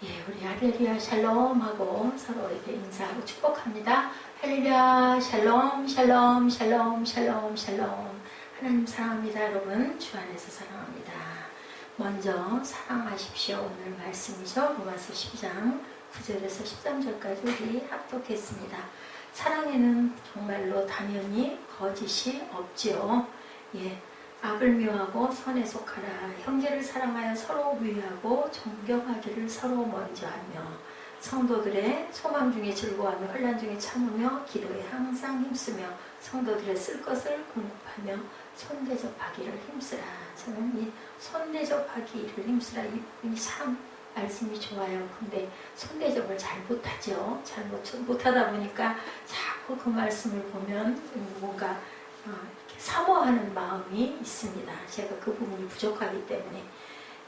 예, 우리 할렐루야 샬롬 하고 서로에게 인사하고 축복합니다. 할렐루야 샬롬 샬롬 샬롬 샬롬 샬롬. 하나님 사랑합니다. 여러분 주 안에서 사랑합니다. 먼저 사랑하십시오. 오늘 말씀이죠. 로마서 12장 9절에서 13절까지 우리 합독했습니다. 사랑에는 정말로 당연히 거짓이 없지요. 예, 악을 미워하고 선에 속하라. 형제를 사랑하여 서로 위하고 존경하기를 서로 먼저 하며 성도들의 소망 중에 즐거워하며 혼란 중에 참으며 기도에 항상 힘쓰며 성도들의 쓸 것을 공급하며 손대접하기를 힘쓰라. 저는 이 손대접하기를 힘쓰라 이 부분이 참 말씀이 좋아요. 근데 손대접을 잘 못하죠. 잘 못하다 보니까 자꾸 그 말씀을 보면 뭔가 사모하는 마음이 있습니다. 제가 그 부분이 부족하기 때문에.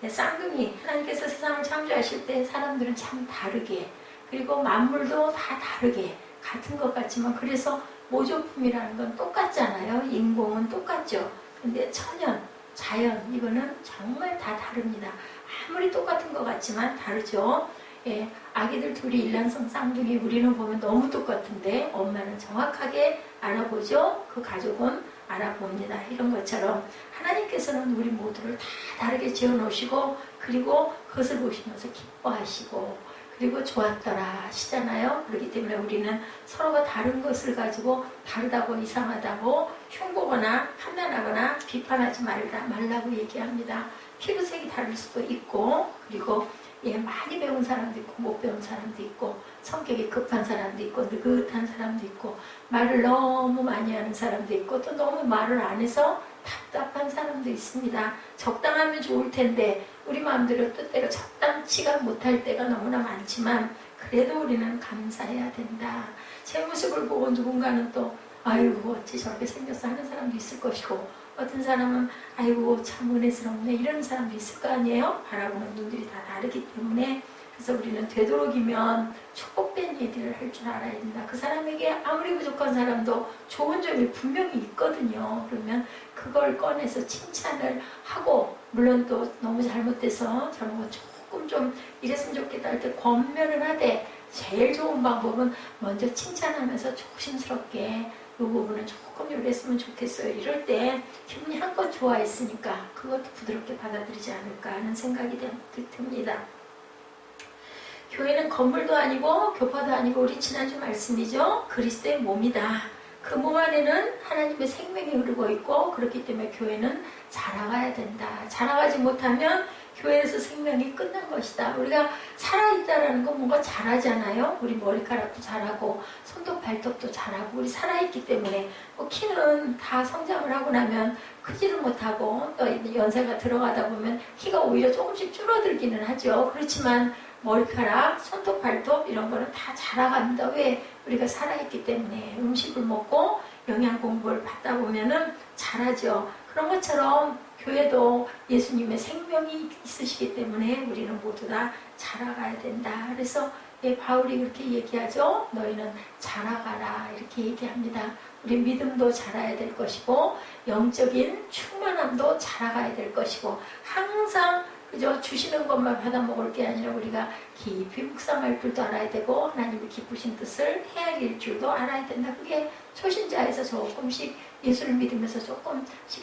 쌍둥이, 하나님께서 세상을 창조하실 때 사람들은 참 다르게, 그리고 만물도 다 다르게 같은 것 같지만, 그래서 모조품이라는 건 똑같잖아요. 인공은 똑같죠. 근데 천연, 자연, 이거는 정말 다 다릅니다. 아무리 똑같은 것 같지만 다르죠. 예, 아기들 둘이 일란성 쌍둥이 우리는 보면 너무 똑같은데 엄마는 정확하게 알아보죠. 그 가족은 알아봅니다. 이런 것처럼 하나님께서는 우리 모두를 다 다르게 지어놓으시고, 그리고 그것을 보시면서 기뻐하시고, 그리고 좋았더라 하시잖아요. 그렇기 때문에 우리는 서로가 다른 것을 가지고 다르다고 이상하다고 흉보거나 판단하거나 비판하지 말라고 얘기합니다. 피부색이 다를 수도 있고, 그리고 많이 배운 사람도 있고 못 배운 사람도 있고, 성격이 급한 사람도 있고 느긋한 사람도 있고, 말을 너무 많이 하는 사람도 있고, 또 너무 말을 안 해서 답답한 사람도 있습니다. 적당하면 좋을 텐데 우리 마음대로 뜻대로 적당치가 못할 때가 너무나 많지만, 그래도 우리는 감사해야 된다. 제 모습을 보고 누군가는 또 아이고 어찌 저렇게 생겼어 하는 사람도 있을 것이고, 어떤 사람은 아이고 참 은혜스럽네 이런 사람도 있을 거 아니에요. 바라보는 눈들이 다 다르기 때문에, 그래서 우리는 되도록이면 축복된 얘기를 할 줄 알아야 된다. 그 사람에게 아무리 부족한 사람도 좋은 점이 분명히 있거든요. 그러면 그걸 꺼내서 칭찬을 하고, 물론 또 너무 잘못돼서 저런 거 조금 좀 이랬으면 좋겠다 할 때 권면을 하되, 제일 좋은 방법은 먼저 칭찬하면서 조심스럽게 이 부분은 조금 이랬으면 좋겠어요. 이럴 때 기분이 한껏 좋아했으니까 그것도 부드럽게 받아들이지 않을까 하는 생각이 듭니다. 교회는 건물도 아니고 교파도 아니고 우리 지난주 말씀이죠. 그리스도의 몸이다. 그 몸 안에는 하나님의 생명이 흐르고 있고, 그렇기 때문에 교회는 자라가야 된다. 자라가지 못하면 교회에서 생명이 끝난 것이다. 우리가 살아있다라는 건 뭔가 자라잖아요. 우리 머리카락도 자라고 손톱 발톱도 자라고, 우리 살아있기 때문에 키는 다 성장을 하고 나면 크지를 못하고, 또 연세가 들어가다 보면 키가 오히려 조금씩 줄어들기는 하죠. 그렇지만 머리카락, 손톱, 발톱 이런 거는 다 자라간다. 왜? 우리가 살아있기 때문에. 음식을 먹고 영양 공급을 받다 보면은 자라죠. 그런 것처럼 교회도 예수님의 생명이 있으시기 때문에 우리는 모두 다 자라가야 된다. 그래서 바울이 그렇게 얘기하죠. 너희는 자라가라 이렇게 얘기합니다. 우리 믿음도 자라야 될 것이고, 영적인 충만함도 자라가야 될 것이고, 항상 그저 주시는 것만 받아 먹을 게 아니라 우리가 깊이 묵상할 줄도 알아야 되고, 하나님의 기쁘신 뜻을 헤아릴 줄도 알아야 된다. 그게 초신자에서 조금씩 예수를 믿으면서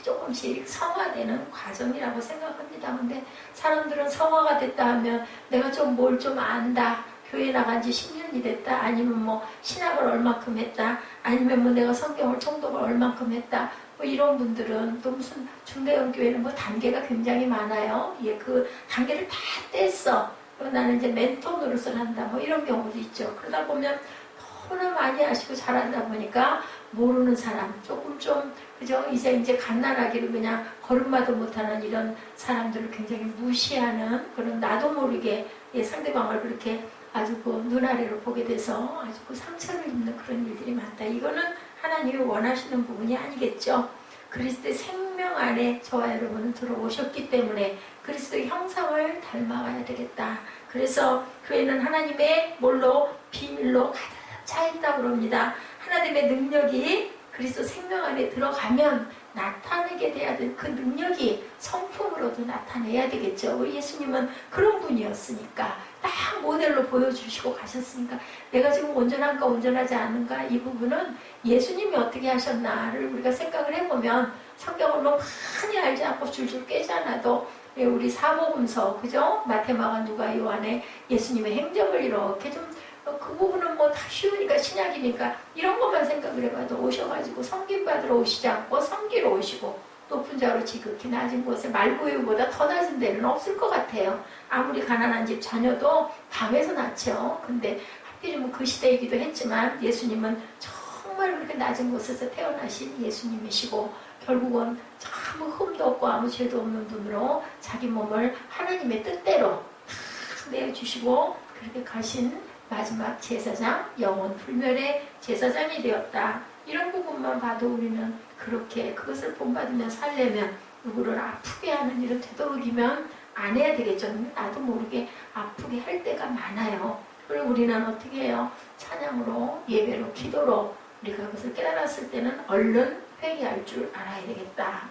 조금씩 성화되는 과정이라고 생각합니다. 근데 사람들은 성화가 됐다 하면 내가 좀 뭘 좀 안다, 교회 나간 지 10년이 됐다, 아니면 뭐 신학을 얼만큼 했다, 아니면 뭐 내가 성경을 통독을 얼만큼 했다, 뭐 이런 분들은 또 무슨 중대형 교회는 뭐 단계가 굉장히 많아요. 그 단계를 다 뗐어. 나는 이제 멘토 노릇을 한다. 뭐 이런 경우도 있죠. 그러다 보면 너무나 많이 아시고 잘한다 보니까 모르는 사람, 조금 좀 그죠? 이제 갓난아기를 그냥 걸음마도 못하는 이런 사람들을 굉장히 무시하는, 그런 나도 모르게 상대방을 그렇게 아주 그 눈 아래로 보게 돼서 아주 그 상처를 입는 그런 일들이 많다. 이거는 하나님이 원하시는 부분이 아니겠죠. 그리스도의 생명 안에 저와 여러분은 들어오셨기 때문에 그리스도의 형상을 닮아가야 되겠다. 그래서 교회는 하나님의 뭘로? 비밀로 가득 차 있다고 그럽니다. 하나님의 능력이 그리스도 생명 안에 들어가면 나타내게 돼야 될 그 능력이 성품으로도 나타내야 되겠죠. 우리 예수님은 그런 분이었으니까 딱 모델로 보여주시고 가셨으니까 내가 지금 온전한가 온전하지 않은가 이 부분은 예수님이 어떻게 하셨나를 우리가 생각을 해보면 성경을 너무 많이 알지 않고 줄줄 깨지 않아도 우리 사복음서 그죠? 마태, 마가, 누가, 요한의 예수님의 행적을 이렇게 좀 그 부분은 뭐 다 쉬우니까 신약이니까 이런 것만 생각을 해봐도 오셔가지고 섬김 받으러 오시지 않고 섬기러 오시고 높은 자로 지극히 낮은 곳에 말구유보다 더 낮은 데는 없을 것 같아요. 아무리 가난한 집 자녀도 밤에서 낳죠. 근데 하필이면 그 시대이기도 했지만 예수님은 정말 그렇게 낮은 곳에서 태어나신 예수님이시고 결국은 아무 흠도 없고 아무 죄도 없는 분으로 자기 몸을 하나님의 뜻대로 다 내어주시고 그렇게 가신 마지막 제사장, 영원 불멸의 제사장이 되었다. 이런 부분만 봐도 우리는 그렇게 그것을 본받으며 살려면 누구를 아프게 하는 일은 되도록이면 안 해야 되겠죠. 나도 모르게 아프게 할 때가 많아요. 그럼 우리는 어떻게 해요? 찬양으로, 예배로, 기도로 우리가 그것을 깨달았을 때는 얼른 회개할 줄 알아야 되겠다.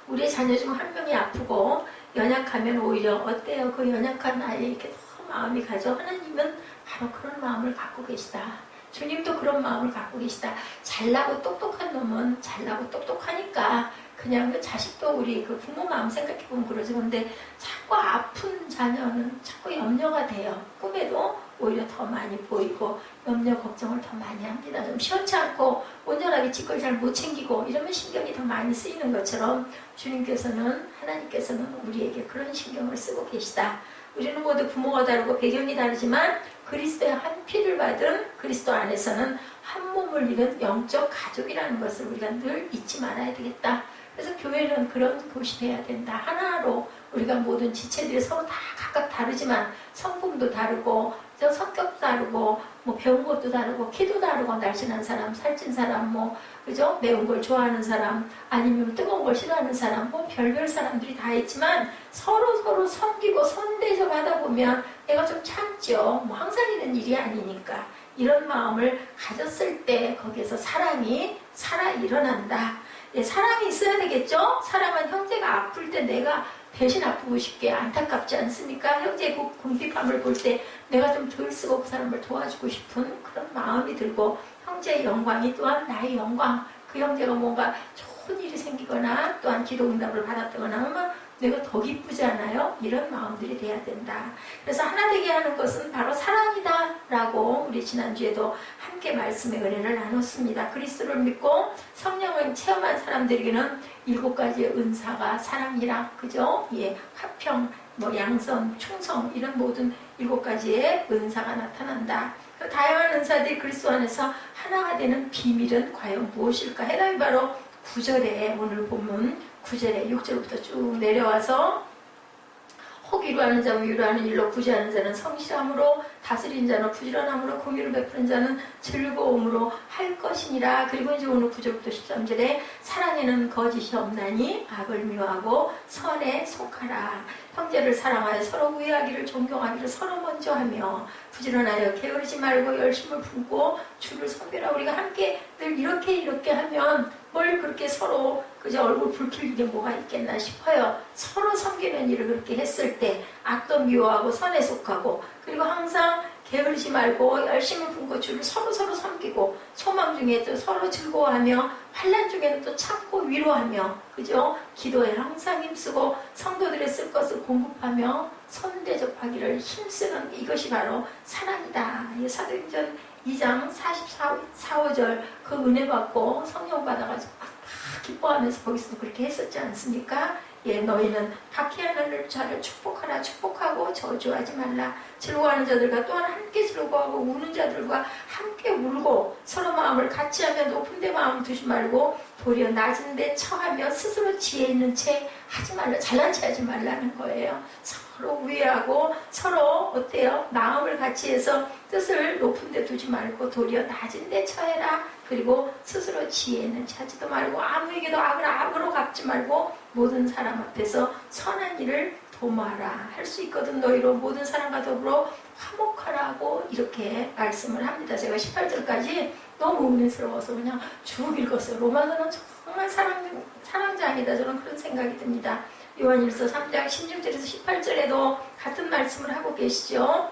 우리의 자녀 중 한 명이 아프고 연약하면 오히려 어때요? 그 연약한 아이에 이렇게 마음이 가죠. 하나님은 바로 그런 마음을 갖고 계시다. 주님도 그런 마음을 갖고 계시다. 잘나고 똑똑한 놈은 잘나고 똑똑하니까 그냥 그 자식도 우리 그 부모 마음 생각해보면 그러죠. 근데 자꾸 아픈 자녀는 자꾸 염려가 돼요. 꿈에도 오히려 더 많이 보이고 염려 걱정을 더 많이 합니다. 좀 시원치 않고 온전하게 지 걸 잘 못 챙기고 이러면 신경이 더 많이 쓰이는 것처럼 주님께서는 하나님께서는 우리에게 그런 신경을 쓰고 계시다. 우리는 모두 부모가 다르고 배경이 다르지만 그리스도의 한 피를 받은 그리스도 안에서는 한 몸을 이룬 영적 가족이라는 것을 우리가 늘 잊지 말아야 되겠다. 그래서 교회는 그런 곳이 돼야 된다. 하나로 우리가 모든 지체들이 서로 다 각각 다르지만 성품도 다르고 성격도 다르고 뭐 배운 것도 다르고 키도 다르고 날씬한 사람, 살찐 사람, 뭐 그죠? 매운 걸 좋아하는 사람, 아니면 뜨거운 걸 싫어하는 사람, 뭐 별별 사람들이 다 있지만 서로 섬기고 선대접 하다 보면 내가 좀 참죠. 뭐 항상 있는 일이 아니니까 이런 마음을 가졌을 때 거기에서 사랑이 살아 일어난다. 예, 사랑이 있어야 되겠죠? 사랑은 형제가 아플 때 내가 대신 아프고 싶게 안타깝지 않습니까? 형제의 그 궁핍함을 볼 때 내가 좀 덜 쓰고 그 사람을 도와주고 싶은 그런 마음이 들고 형제의 영광이 또한 나의 영광, 그 형제가 뭔가 좋은 일이 생기거나 또한 기도 응답을 받았다거나 하면 내가 더 기쁘지 않아요? 이런 마음들이 돼야 된다. 그래서 하나 되게 하는 것은 바로 사랑이다 라고 우리 지난주에도 함께 말씀의 은혜를 나눴습니다. 그리스도를 믿고 성령을 체험한 사람들에게는 7가지의 은사가 사랑이라 그죠? 예, 화평, 뭐 양선, 충성 이런 모든 7가지의 은사가 나타난다. 그 다양한 은사들이 그리스도 안에서 하나가 되는 비밀은 과연 무엇일까? 해답이 바로 9절에 오늘 본문 9절에 6절부터 쭉 내려와서 혹 위로하는 자와 위로하는 일로 구제하는 자는 성실함으로 다스리는 자는 부지런함으로 공의를 베푸는 자는 즐거움으로 할 것이니라. 그리고 이제 오늘 9절부터 13절에 사랑에는 거짓이 없나니 악을 미워하고 선에 속하라. 형제를 사랑하여 서로 우애하기를 존경하기를 서로 먼저 하며 부지런하여 게으르지 말고 열심을 품고 주를 섬기라. 우리가 함께 늘 이렇게 하면 뭘 그렇게 서로 그저 얼굴 붉힐 게 뭐가 있겠나 싶어요. 서로 섬기는 일을 그렇게 했을 때 악도 미워하고 선에 속하고 그리고 항상 게으르지 말고 열심히 품고 주를 서로 섬기고 소망 중에 또 서로 즐거워하며 환난 중에는 또 참고 위로하며 그죠? 기도에 항상 힘쓰고 성도들의 쓸 것을 공급하며 선대접하기를 힘쓰는 이것이 바로 사랑이다. 사도행전 2장 44, 5절 그 은혜 받고 성령 받아가지고 기뻐하면서 거기서도 그렇게 했었지 않습니까? 예, 너희는 박해하는 자를 축복하라. 축복하고 저주하지 말라. 즐거워하는 자들과 또한 함께 즐거워하고 우는 자들과 함께 울고 서로 마음을 같이 하며 높은 데 마음 두지 말고 도리어 낮은 데 처하며 스스로 지혜 있는 채 하지 말라. 잘난 체 하지 말라는 거예요. 서로 우애하고 서로 어때요? 마음을 같이 해서 뜻을 높은 데 두지 말고 도리어 낮은 데 처해라. 그리고 스스로 지혜 있는 채 하지도 말고 아무에게도 악을 악으로 갚지 말고 모든 사람 앞에서 선한 일을 도모하라. 할 수 있거든 너희로 모든 사람과 더불어 화목하라고 이렇게 말씀을 합니다. 제가 18절까지 너무 은혜스러워서 그냥 쭉 읽었어요. 로마서는 정말 사랑장이다. 저는 그런 생각이 듭니다. 요한일서 3장 16절에서 18절에도 같은 말씀을 하고 계시죠.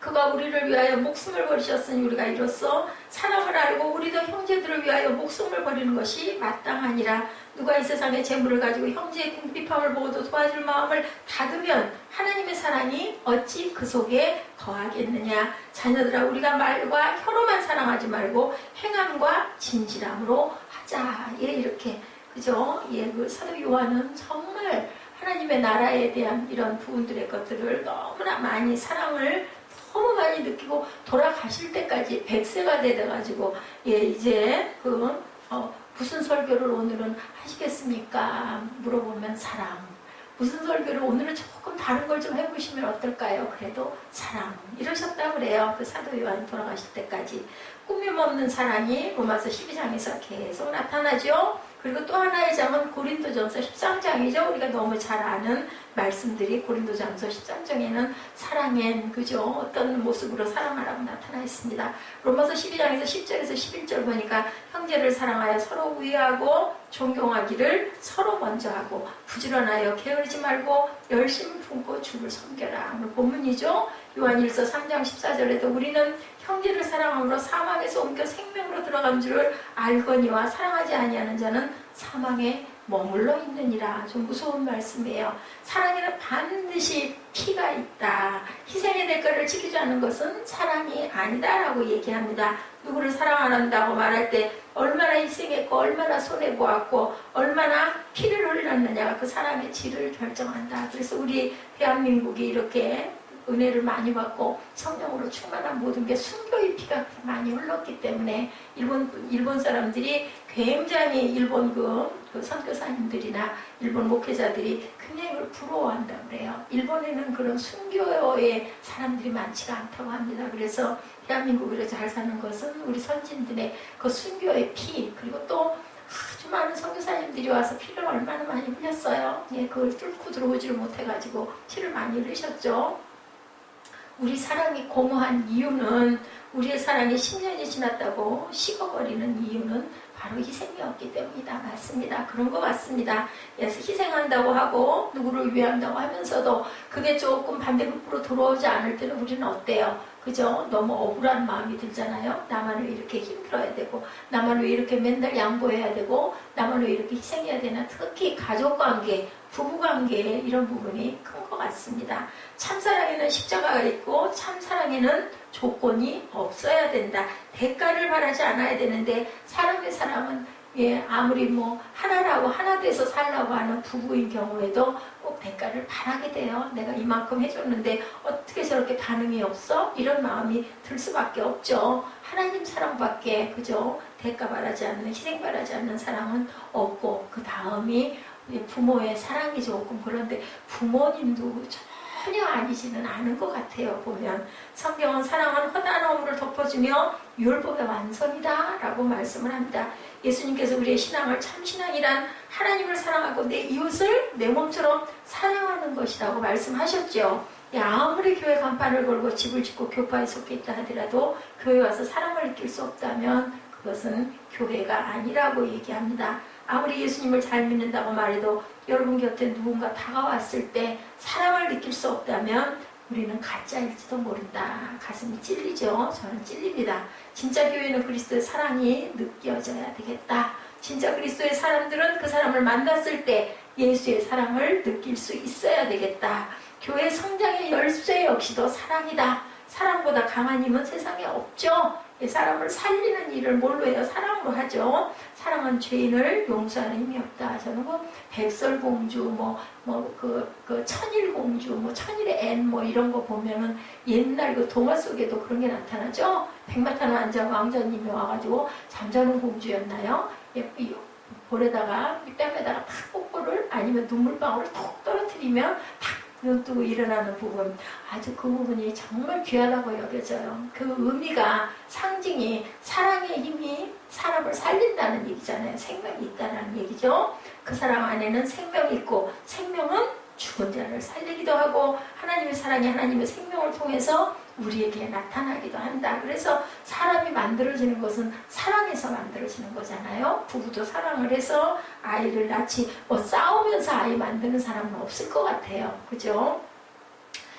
그가 우리를 위하여 목숨을 버리셨으니 우리가 이로써 사랑을 알고 우리도 형제들을 위하여 목숨을 버리는 것이 마땅하니라. 누가 이 세상의 재물을 가지고 형제의 궁핍함을 보고도 도와줄 마음을 닫으면 하나님의 사랑이 어찌 그 속에 거하겠느냐. 자녀들아, 우리가 말과 혀로만 사랑하지 말고 행함과 진실함으로 하자. 예, 이렇게 그죠? 예, 그 사도 요한은 정말 하나님의 나라에 대한 이런 부분들의 것들을 너무나 많이 사랑을 너무 많이 느끼고 돌아가실 때까지 100세가 돼가지고 예, 이제 무슨 설교를 오늘은 하시겠습니까? 물어보면 사랑. 무슨 설교를 오늘은 조금 다른 걸 좀 해보시면 어떨까요? 그래도 사랑. 이러셨다 그래요. 그 사도 요한이 돌아가실 때까지. 꾸밈없는 사랑이 로마서 12장에서 계속 나타나죠. 그리고 또 하나의 장은 고린도전서 13장이죠. 우리가 너무 잘 아는 말씀들이 고린도전서 13장에는 사랑엔 그죠? 어떤 모습으로 사랑하라고 나타나 있습니다. 로마서 12장에서 10절에서 11절 보니까 형제를 사랑하여 서로 우애하고 존경하기를 서로 먼저 하고 부지런하여 게으르지 말고 열심히 품고 주를 섬겨라. 오늘 본문이죠. 요한일서 3장 14절에도 우리는 형제를 사랑함으로 사망에서 옮겨 생명으로 들어간 줄을 알거니와 사랑하지 아니하는 자는 사망에 머물러 있느니라. 좀 무서운 말씀이에요. 사랑에는 반드시 피가 있다. 희생의 대가를 지키지 않는 것은 사랑이 아니다라고 얘기합니다. 누구를 사랑 안 한다고 말할 때 얼마나 희생했고 얼마나 손해보았고 얼마나 피를 흘렸느냐가 그 사람의 질을 결정한다. 그래서 우리 대한민국이 이렇게 은혜를 많이 받고 성령으로 충만한 모든 게 순교의 피가 많이 흘렀기 때문에 일본 사람들이 굉장히 일본 그 선교사님들이나 일본 목회자들이 굉장히 그걸 부러워한다고 그래요. 일본에는 그런 순교의 사람들이 많지가 않다고 합니다. 그래서 대한민국으로 잘 사는 것은 우리 선진들의 그 순교의 피, 그리고 또 아주 많은 선교사님들이 와서 피를 얼마나 많이 흘렸어요. 예, 그걸 뚫고 들어오지를 못해가지고 피를 많이 흘리셨죠. 우리 사랑이 공허한 이유는, 우리의 사랑이 10년이 지났다고 식어버리는 이유는 바로 희생이었기 때문이다. 맞습니다. 그런 것 같습니다. 그래서 희생한다고 하고 누구를 위한다고 하면서도 그게 조금 반대급부로 들어오지 않을 때는 우리는 어때요? 그죠? 너무 억울한 마음이 들잖아요. 나만 왜 이렇게 힘들어야 되고, 나만 왜 이렇게 맨날 양보해야 되고, 나만 왜 이렇게 희생해야 되나. 특히 가족관계, 부부관계 이런 부분이 큰 것 같습니다. 참사랑에는 십자가가 있고 참사랑에는 조건이 없어야 된다. 대가를 바라지 않아야 되는데 사람의 사랑은 예, 아무리 뭐 하나라고 하나 돼서 살라고 하는 부부인 경우에도 꼭 대가를 바라게 돼요. 내가 이만큼 해줬는데 어떻게 저렇게 반응이 없어? 이런 마음이 들 수밖에 없죠. 하나님 사랑밖에 그죠? 대가 바라지 않는, 희생 바라지 않는 사랑은 없고, 그 다음이 부모의 사랑이 조금, 그런데 부모님도 전혀 아니지는 않은 것 같아요. 보면 성경은 사랑은 허다한 허물을 덮어주며 율법의 완성이다 라고 말씀을 합니다. 예수님께서 우리의 신앙을, 참신앙이란 하나님을 사랑하고 내 이웃을 내 몸처럼 사랑하는 것이라고 말씀하셨죠. 아무리 교회 간판을 걸고 집을 짓고 교파에 속해 있다 하더라도 교회 와서 사랑을 느낄 수 없다면 그것은 교회가 아니라고 얘기합니다. 아무리 예수님을 잘 믿는다고 말해도 여러분 곁에 누군가 다가왔을 때 사랑을 느낄 수 없다면 우리는 가짜일지도 모른다. 가슴이 찔리죠. 저는 찔립니다. 진짜 교회는 그리스도의 사랑이 느껴져야 되겠다. 진짜 그리스도의 사람들은 그 사람을 만났을 때 예수의 사랑을 느낄 수 있어야 되겠다. 교회 성장의 열쇠 역시도 사랑이다. 사랑보다 강한 힘은 세상에 없죠. 사람을 살리는 일을 뭘로 해요? 사랑으로 하죠. 사랑은 죄인을 용서하는 힘이 없다. 저는 백설공주, 천일공주, 천일의 앤, 이런 거 보면은 옛날 그 동화 속에도 그런 게 나타나죠. 백마탄 왕자님이 와가지고 잠자는 공주였나요? 볼에다가, 뺨에다가 탁 뽀뽀를, 아니면 눈물방울을 톡 떨어뜨리면 탁 눈 뜨고 일어나는 부분, 아주 그 부분이 정말 귀하다고 여겨져요. 그 의미가, 상징이 사랑의 힘이 사람을 살린다는 얘기잖아요. 생명이 있다는 얘기죠. 그 사람 안에는 생명이 있고, 생명은 죽은 자를 살리기도 하고, 하나님의 사랑이 하나님의 생명을 통해서 우리에게 나타나기도 한다. 그래서 사람이 만들어지는 것은 사랑해서 만들어지는 거잖아요. 부부도 사랑을 해서 아이를 낳지, 뭐 싸우면서 아이 만드는 사람은 없을 것 같아요. 그죠?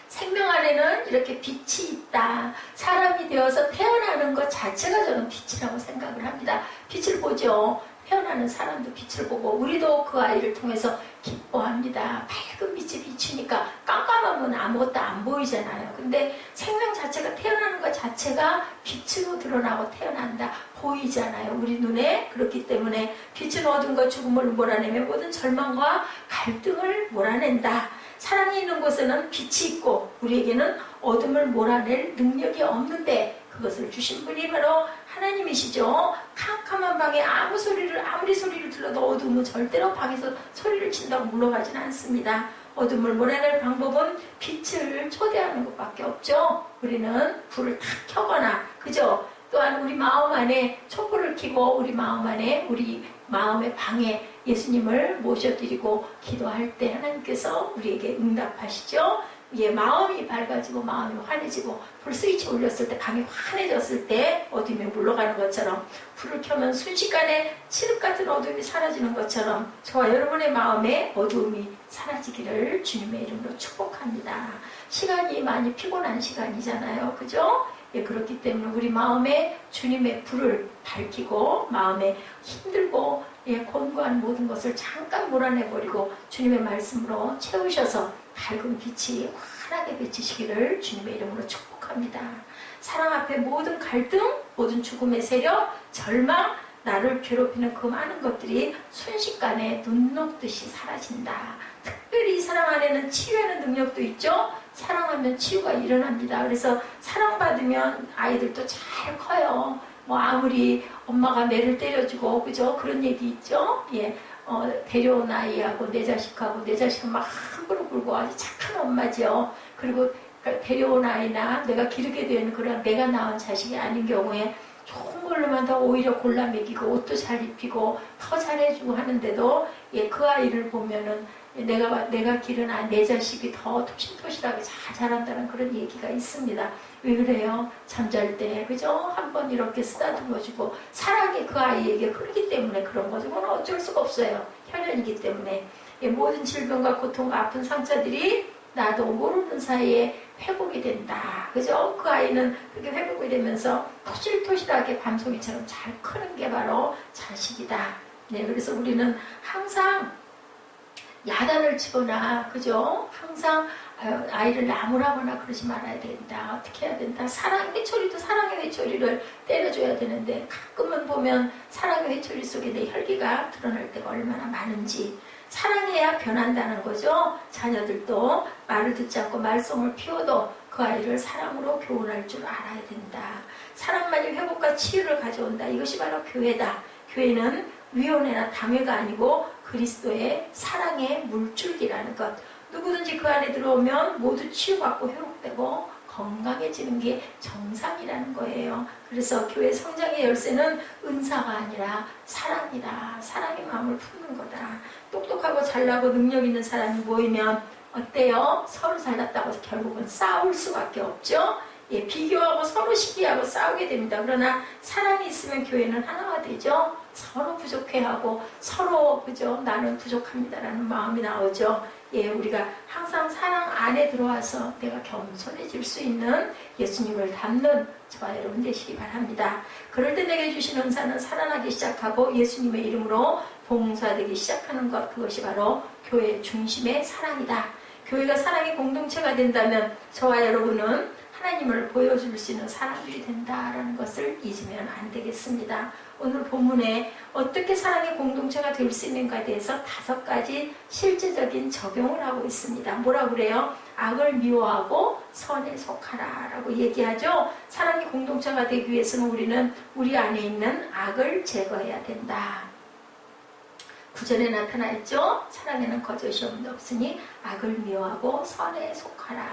생명 안에는 이렇게 빛이 있다. 사람이 되어서 태어나는 것 자체가 저는 빛이라고 생각을 합니다. 빛을 보죠. 태어나는 사람도 빛을 보고 우리도 그 아이를 통해서 기뻐합니다. 밝은 빛이 비추니까 깜깜하면 아무것도 안 보이잖아요. 근데 생명 자체가 태어나는 것 자체가 빛으로 드러나고 태어난다. 보이잖아요. 우리 눈에. 그렇기 때문에 빛은 어둠과 죽음을 몰아내며 모든 절망과 갈등을 몰아낸다. 사랑이 있는 곳에는 빛이 있고 우리에게는 어둠을 몰아낼 능력이 없는데 그것을 주신 분이 바로 하나님이시죠. 캄캄한 방에 아무리 소리를 들어도 어둠은 절대로 방에서 소리를 친다고 물러가진 않습니다. 어둠을 몰아낼 방법은 빛을 초대하는 것밖에 없죠. 우리는 불을 탁 켜거나, 그죠? 또한 우리 마음 안에 촛불을 켜고 우리 마음 안에, 우리 마음의 방에 예수님을 모셔드리고 기도할 때 하나님께서 우리에게 응답하시죠. 예, 마음이 밝아지고 마음이 환해지고 불 스위치 올렸을 때, 방이 환해졌을 때 어둠이 물러가는 것처럼, 불을 켜면 순식간에 칠흑 같은 어둠이 사라지는 것처럼 저와 여러분의 마음에 어둠이 사라지기를 주님의 이름으로 축복합니다. 시간이 많이 피곤한 시간이잖아요. 그죠? 예, 그렇기 때문에 우리 마음에 주님의 불을 밝히고 마음에 힘들고 곤고한 모든 것을 잠깐 몰아내버리고 주님의 말씀으로 채우셔서 밝은 빛이 환하게 비치시기를 주님의 이름으로 축복합니다. 사랑 앞에 모든 갈등, 모든 죽음의 세력, 절망, 나를 괴롭히는 그 많은 것들이 순식간에 눈 녹듯이 사라진다. 특별히 이 사랑 안에는 치유하는 능력도 있죠. 사랑하면 치유가 일어납니다. 그래서 사랑받으면 아이들도 잘 커요. 뭐 아무리 엄마가 매를 때려주고, 그죠? 그런 얘기 있죠. 예, 데려온 아이하고 내 자식하고, 내 자식은 막 함부로 굴고 아주 착한 엄마죠. 그리고 데려온 아이나 내가 기르게 된 그런 내가 낳은 자식이 아닌 경우에 좋은 걸로만 더 오히려 골라 먹이고 옷도 잘 입히고 더 잘해주고 하는데도, 예, 그 아이를 보면은 내가 기른 내 자식이 더 토실토실하게 잘 자란다는 그런 얘기가 있습니다. 왜 그래요? 잠잘 때, 그죠? 한번 이렇게 쓰다듬어주고 사랑이 그 아이에게 흐르기 때문에 그런 거죠. 그건 어쩔 수가 없어요. 혈연이기 때문에. 예, 모든 질병과 고통과 아픈 상처들이 나도 모르는 사이에 회복이 된다. 그죠? 그 아이는 그렇게 회복이 되면서 토실토실하게 밤송이처럼 잘 크는 게 바로 자식이다. 네, 그래서 우리는 항상 야단을 치거나, 그죠? 항상 아이를 나무라거나 그러지 말아야 된다. 어떻게 해야 된다. 회초리도 사랑의 회초리를 때려줘야 되는데, 가끔은 보면 사랑의 회초리 속에 내 혈기가 드러날 때가 얼마나 많은지. 사랑해야 변한다는 거죠. 자녀들도 말을 듣지 않고 말썽을 피워도 그 아이를 사랑으로 교훈할 줄 알아야 된다. 사랑만이 회복과 치유를 가져온다. 이것이 바로 교회다. 교회는 위원회나 당회가 아니고 그리스도의 사랑의 물줄기라는 것. 누구든지 그 안에 들어오면 모두 치유받고 회복되고 건강해지는 게 정상이라는 거예요. 그래서 교회 성장의 열쇠는 은사가 아니라 사랑이다. 사랑의 마음을 품는 거다. 똑똑하고 잘나고 능력 있는 사람이 모이면 어때요? 서로 잘났다고 결국은 싸울 수밖에 없죠. 예, 비교하고 서로 시기하고 싸우게 됩니다. 그러나 사랑이 있으면 교회는 하나가 되죠. 서로 부족해하고 서로, 그죠? 나는 부족합니다라는 마음이 나오죠. 예, 우리가 항상 사랑 안에 들어와서 내가 겸손해질 수 있는 예수님을 닮는 저와 여러분 되시기 바랍니다. 그럴 때 내게 주신 은사는 살아나기 시작하고 예수님의 이름으로 봉사되기 시작하는 것, 그것이 바로 교회의 중심의 사랑이다. 교회가 사랑의 공동체가 된다면 저와 여러분은 하나님을 보여줄 수 있는 사람들이 된다라는 것을 잊으면 안 되겠습니다. 오늘 본문에 어떻게 사랑의 공동체가 될 수 있는가에 대해서 5가지 실제적인 적용을 하고 있습니다. 뭐라 그래요? 악을 미워하고 선에 속하라 라고 얘기하죠. 사랑의 공동체가 되기 위해서는 우리는 우리 안에 있는 악을 제거해야 된다. 구절에 나타나 있죠. 사랑에는 거짓이 없으니 악을 미워하고 선에 속하라.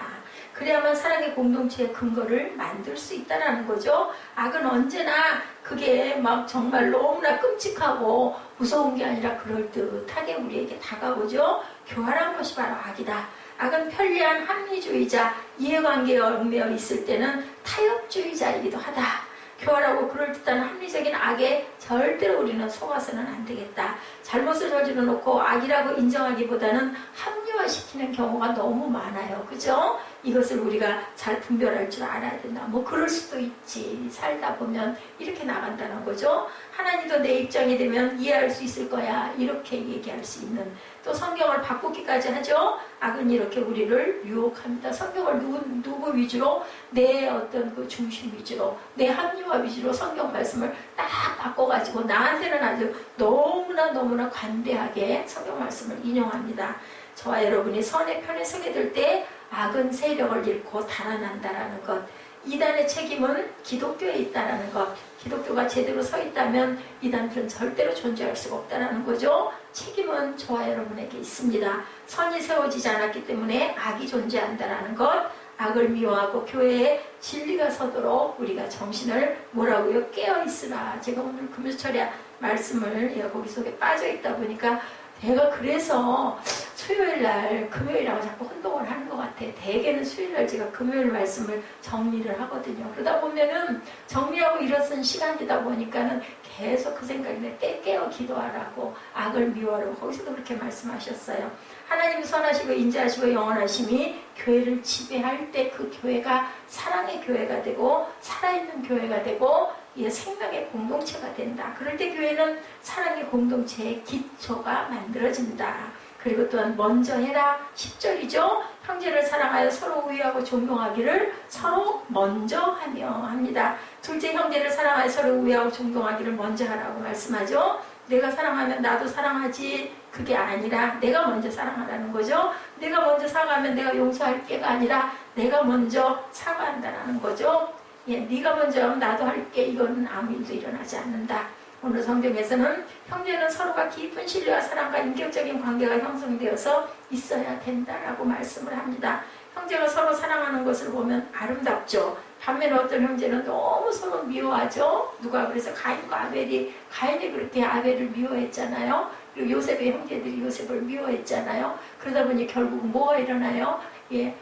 그래야만 사랑의 공동체의 근거를 만들 수 있다는 거죠. 악은 언제나 그게 막 정말 너무나 끔찍하고 무서운 게 아니라 그럴듯하게 우리에게 다가오죠. 교활한 것이 바로 악이다. 악은 편리한 합리주의자, 이해관계에 얽매여 있을 때는 타협주의자이기도 하다. 교활하고 그럴듯한 합리적인 악에 절대로 우리는 속아서는 안 되겠다. 잘못을 저질러 놓고 악이라고 인정하기보다는 합리화시키는 경우가 너무 많아요. 그죠? 이것을 우리가 잘 분별할 줄 알아야 된다. 뭐 그럴 수도 있지. 살다 보면 이렇게 나간다는 거죠. 하나님도 내 입장이 되면 이해할 수 있을 거야. 이렇게 얘기할 수 있는. 또 성경을 바꾸기까지 하죠. 악은 이렇게 우리를 유혹합니다. 성경을 누구 위주로? 내 어떤 그 중심 위주로, 내 합리화 위주로 성경 말씀을 딱 바꿔가지고 나한테는 아주 너무나 관대하게 성경 말씀을 인용합니다. 저와 여러분이 선의 편에 서게 될 때 악은 세력을 잃고 달아난다라는 것, 이단의 책임은 기독교에 있다라는 것, 기독교가 제대로 서 있다면 이단들은 절대로 존재할 수가 없다라는 거죠. 책임은 저와 여러분에게 있습니다. 선이 세워지지 않았기 때문에 악이 존재한다라는 것, 악을 미워하고 교회에 진리가 서도록 우리가 정신을 뭐라고요? 깨어있으라. 제가 오늘 금요철에 말씀을 거기 속에 빠져있다 보니까 내가 그래서 수요일날 금요일하고 자꾸 혼동을 하는 것 같아. 대개는 수요일날 제가 금요일 말씀을 정리를 하거든요. 그러다 보면은 정리하고 일어선 시간이다 보니까는 계속 그 생각이 깨어 기도하라고, 악을 미워하라고 거기서도 그렇게 말씀하셨어요. 하나님 선하시고 인자하시고 영원하심이 교회를 지배할 때 그 교회가 사랑의 교회가 되고 살아있는 교회가 되고 생명의 공동체가 된다. 그럴 때 교회는 사랑의 공동체의 기초가 만들어진다. 그리고 또한 먼저 해라 10절이죠. 형제를 사랑하여 서로 우애하고 존경하기를 서로 먼저 하며 합니다. 둘째, 형제를 사랑하여 서로 우애하고 존경하기를 먼저 하라고 말씀하죠. 내가 사랑하면 나도 사랑하지, 그게 아니라 내가 먼저 사랑하라는 거죠. 내가 먼저 사과하면 내가 용서할게가 아니라 내가 먼저 사과한다라는 거죠. 네가 먼저 하면 나도 할게, 이거는 아무 일도 일어나지 않는다. 오늘 성경에서는 형제는 서로가 깊은 신뢰와 사랑과 인격적인 관계가 형성되어서 있어야 된다라고 말씀을 합니다. 형제가 서로 사랑하는 것을 보면 아름답죠. 반면에 어떤 형제는 너무 서로 미워하죠. 누가 그래서 가인이 그렇게 아벨을 미워했잖아요. 그리고 요셉의 형제들이 요셉을 미워했잖아요. 그러다 보니 결국 뭐가 일어나요?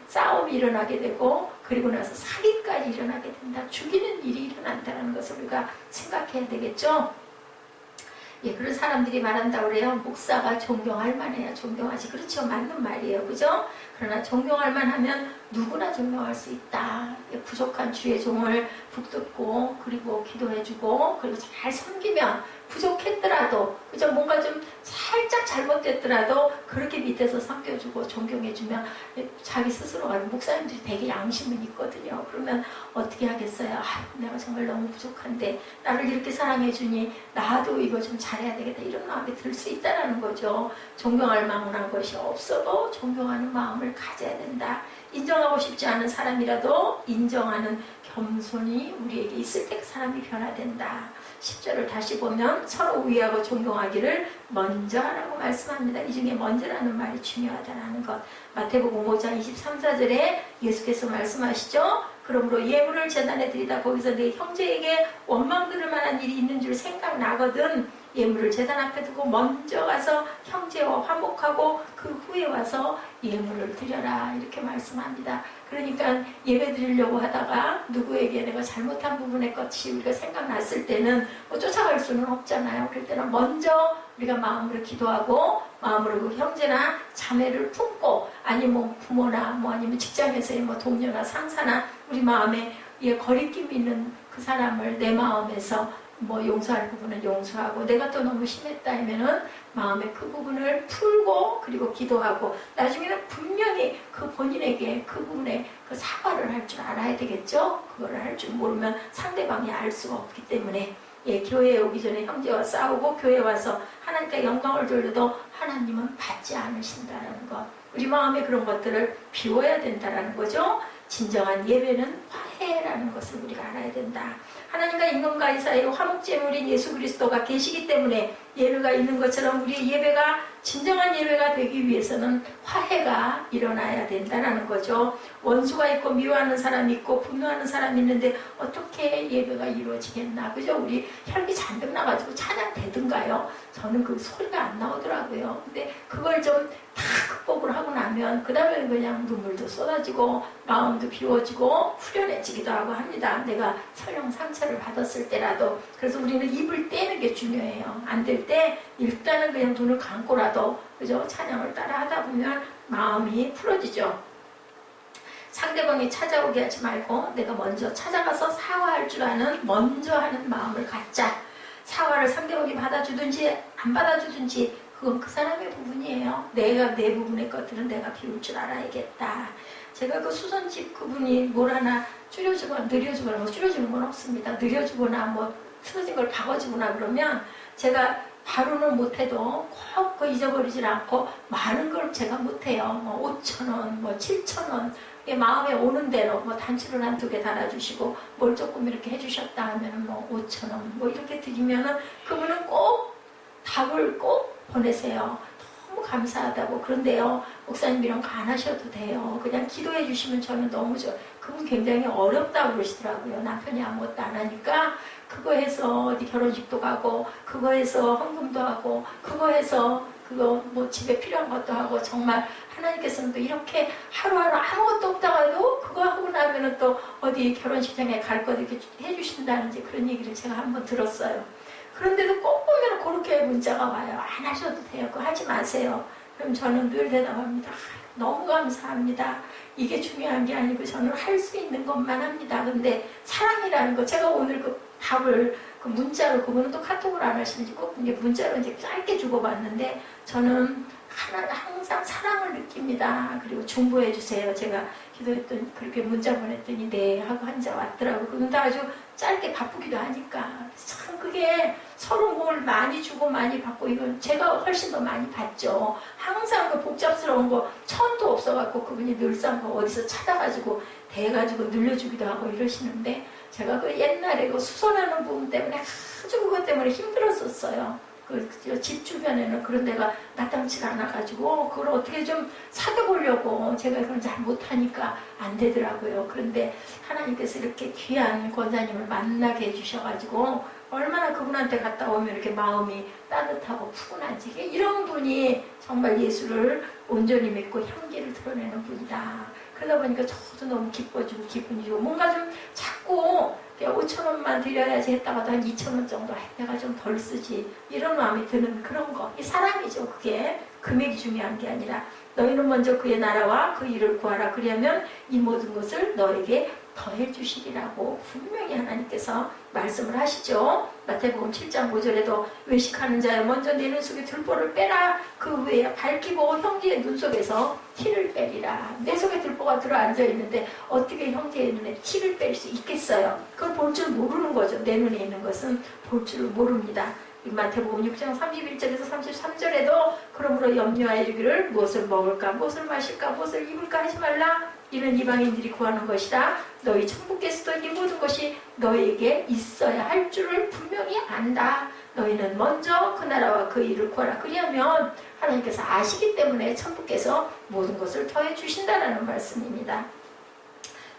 싸움이 일어나게 되고, 그리고 나서 살인까지 일어나게 된다. 죽이는 일이 일어난다는 것을 우리가 생각해야 되겠죠. 그런 사람들이 말한다 그래요. 목사가 존경할 만해야 존경하지. 그렇죠. 맞는 말이에요. 그죠? 그러나 존경할 만하면 누구나 존경할 수 있다. 부족한 주의 종을 붙들고 그리고 기도해주고 그리고 잘 섬기면 부족했더라도 그죠? 뭔가 좀 살짝 잘못됐더라도 그렇게 밑에서 섬겨주고 존경해주면 자기 스스로가, 목사님들이 되게 양심은 있거든요. 그러면 어떻게 하겠어요? 내가 정말 너무 부족한데 나를 이렇게 사랑해주니 나도 이거 좀 잘해야 되겠다, 이런 마음이 들 수 있다는 거죠. 존경할 만한 것이 없어도 존경하는 마음을 가져야 된다. 인정하고 싶지 않은 사람이라도 인정하는 겸손이 우리에게 있을 때 그 사람이 변화된다. 10절을 다시 보면 서로 우애하고 존경하기를 먼저 하라고 말씀합니다. 이 중에 먼저라는 말이 중요하다는 것. 마태복음 5장 23, 4절에 예수께서 말씀하시죠. 그러므로 예물을 제단에 드리다 거기서 내 형제에게 원망 들을 만한 일이 있는 줄 생각나거든 예물을 제단 앞에 두고 먼저 가서 형제와 화목하고 그 후에 와서 예물을 드려라, 이렇게 말씀합니다. 그러니까 예배 드리려고 하다가 누구에게 내가 잘못한 부분의 것이 우리가 생각났을 때는 쫓아갈 수는 없잖아요. 그럴 때는 먼저 우리가 마음으로 기도하고 마음으로 그 형제나 자매를 품고, 아니면 부모나 아니면 직장에서의 동료나 상사나 우리 마음에 거리낌 있는 그 사람을 내 마음에서 용서할 부분은 용서하고, 내가 또 너무 심했다 하면은 마음의 그 부분을 풀고 그리고 기도하고, 나중에는 분명히 그 본인에게 그 부분에 그 사과를 할 줄 알아야 되겠죠. 그거를 할 줄 모르면 상대방이 알 수가 없기 때문에 교회에 오기 전에 형제와 싸우고 교회에 와서 하나님께 영광을 돌려도 하나님은 받지 않으신다는 것, 우리 마음에 그런 것들을 비워야 된다는 거죠. 진정한 예배는 화해라는 것을 우리가 알아야 된다. 하나님과 인간과의 사이에 화목제물인 예수 그리스도가 계시기 때문에 예배가 있는 것처럼 우리의 예배가 진정한 예배가 되기 위해서는 화해가 일어나야 된다는 거죠. 원수가 있고 미워하는 사람이 있고 분노하는 사람이 있는데 어떻게 예배가 이루어지겠나. 그죠? 우리 혈기 잔뜩 나가지고 찬양 되든가요? 저는 그 소리가 안 나오더라고요. 근데 그걸 좀 다 극복을 하고 나면 그 다음에는 그냥 눈물도 쏟아지고 마음도 비워지고 후련해지기도 하고 합니다. 내가 설령 상처를 받았을 때라도. 그래서 우리는 입을 떼는 게 중요해요. 안 될 때 일단은 그냥 눈을 감고라도 그죠? 찬양을 따라 하다 보면 마음이 풀어지죠. 상대방이 찾아오게 하지 말고 내가 먼저 찾아가서 사과할 줄 아는 먼저 하는 마음을 갖자. 사과를 상대방이 받아주든지 안 받아주든지 그건 그 사람의 부분이에요. 내가 내 부분의 것들은 내가 비울 줄 알아야겠다. 제가 그 수선집 그분이 뭘 하나 줄여주거나 느려주거나 뭐 줄여주는 건 없습니다. 느려주거나 뭐 틀어진 걸 바꿔주거나 그러면 제가 바로는 못해도 꼭 그 잊어버리질 않고 많은 걸 제가 못해요. 뭐 5,000원, 뭐 7,000원 마음에 오는 대로 뭐 단추를 한 2개 달아주시고 뭘 조금 이렇게 해주셨다 하면은 뭐 5,000원 뭐 이렇게 드리면은 그분은 꼭 답을 꼭 보내세요. 너무 감사하다고. 그런데요, 목사님 이런 거 안 하셔도 돼요. 그냥 기도해 주시면 저는 너무 좋아요. 그분 굉장히 어렵다고 그러시더라고요. 남편이 아무것도 안 하니까 그거 해서 어디 결혼식도 가고 그거 해서 헌금도 하고 그거 해서 그거 뭐 집에 필요한 것도 하고 정말 하나님께서는 또 이렇게 하루하루 아무것도 없다가도 그거 하고 나면은 또 어디 결혼식장에 갈 것 이렇게 해주신다는지 그런 얘기를 제가 한번 들었어요. 그런데도 꼭 보면 그렇게 문자가 와요. 안 하셔도 돼요. 그거 하지 마세요. 그럼 저는 늘 대답합니다. 너무 감사합니다. 이게 중요한 게 아니고 저는 할 수 있는 것만 합니다. 근데 사랑이라는 거 제가 오늘 그 답을 그 문자로 그분은 또 카톡을 안 하시는지 꼭 이제 문자로 이제 짧게 주고받는데 저는 항상 사랑을 느낍니다. 그리고 중보해 주세요. 제가 기도했더니 그렇게 문자 보냈더니 네 하고 한자 왔더라고요. 그런데 아주 짧게 바쁘기도 하니까 참 그게 서로 뭘 많이 주고 많이 받고 이건 제가 훨씬 더 많이 받죠. 항상 그 복잡스러운 거 천도 없어갖고 그분이 늘상 그 어디서 찾아가지고 대가지고 늘려주기도 하고 이러시는데 제가 그 옛날에 그 수선하는 부분 때문에 아주 그것 때문에 힘들었었어요. 그 집 주변에는 그런 데가 마땅치가 않아가지고 그걸 어떻게 좀 사귀어보려고 제가 그걸 잘 못하니까 안 되더라고요. 그런데 하나님께서 이렇게 귀한 권사님을 만나게 해주셔가지고 얼마나 그분한테 갔다 오면 이렇게 마음이 따뜻하고 푸근하지. 이런 분이 정말 예수를 온전히 믿고 향기를 드러내는 분이다. 그러다 보니까 저도 너무 기뻐지고 기분이 좋고 뭔가 좀 자꾸 5,000원만 드려야지 했다가도 한 2,000원 정도 내가 좀 덜 쓰지 이런 마음이 드는 그런 거. 이 사랑이죠. 그게 금액이 중요한 게 아니라 너희는 먼저 그의 나라와 그 일을 구하라. 그러면 이 모든 것을 너에게 더해 주시리라고 분명히 하나님께서 말씀을 하시죠. 마태복음 7장 5절에도 외식하는 자여 먼저 내 눈 속에 들보를 빼라. 그 후에 밝히고 형제의 눈 속에서 티를 빼리라. 내 속에 들보가 들어앉아 있는데 어떻게 형제의 눈에 티를 뺄 수 있겠어요? 그걸 볼 줄 모르는 거죠. 내 눈에 있는 것은 볼 줄 모릅니다. 마태복음 6장 31절에서 33절에도 그러므로 염려하여 이르기를 무엇을 먹을까 무엇을 마실까 무엇을 입을까 하지 말라. 이는 이방인들이 구하는 것이다. 너희 천국께서도 이 모든 것이 너희에게 있어야 할 줄을 분명히 안다. 너희는 먼저 그 나라와 그 일을 구하라. 그리하면 하나님께서 아시기 때문에 천국께서 모든 것을 더해 주신다라는 말씀입니다.